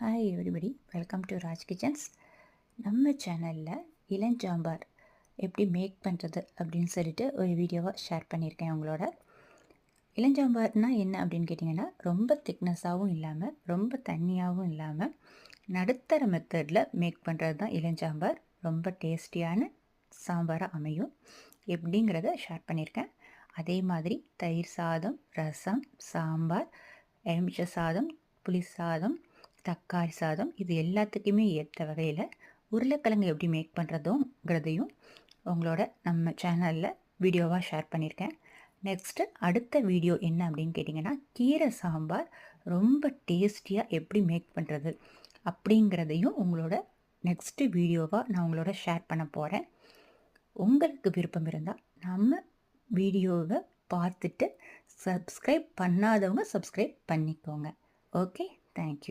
Hi everybody, welcome to Raj kitchens. நம்ம சேனலில் இளஞ்சாம்பார் எப்படி மேக் பண்ணுறது அப்படின்னு சொல்லிட்டு ஒரு வீடியோவாக ஷேர் பண்ணியிருக்கேன் உங்களோட. இளஞ்சாம்பார்னால் என்ன அப்படின்னு கேட்டிங்கன்னா, ரொம்ப திக்னஸாகவும் இல்லாமல் ரொம்ப தண்ணியாகவும் இல்லாமல் நடுத்தர மெத்தடில் மேக் பண்ணுறது தான் இளஞ்சாம்பார். ரொம்ப டேஸ்டியான சாம்பாராக அமையும். எப்படிங்கிறத ஷேர் பண்ணியிருக்கேன். அதே மாதிரி தயிர் சாதம், ரசம், சாம்பார், எலுமிச்சை சாதம், புளி சாதம், தக்காளி சாதம், இது எல்லாத்துக்குமே ஏற்ற வகையில் உருளைக்கிழங்கு எப்படி மேக் பண்ணுறதுங்கிறதையும் உங்களோட நம்ம சேனலில் வீடியோவாக ஷேர் பண்ணியிருக்கேன். நெக்ஸ்ட்டு அடுத்த வீடியோ என்ன அப்படின்னு கேட்டிங்கன்னா, கீரை சாம்பார் ரொம்ப டேஸ்டியாக எப்படி மேக் பண்ணுறது அப்படிங்கிறதையும் உங்களோட நெக்ஸ்ட்டு வீடியோவாக நான் உங்களோட ஷேர் பண்ண போகிறேன். உங்களுக்கு விருப்பம் இருந்தால் நம்ம வீடியோவை பார்த்துட்டு சப்ஸ்கிரைப் பண்ணாதவங்க சப்ஸ்கிரைப் பண்ணிக்கோங்க. Okay, thank you.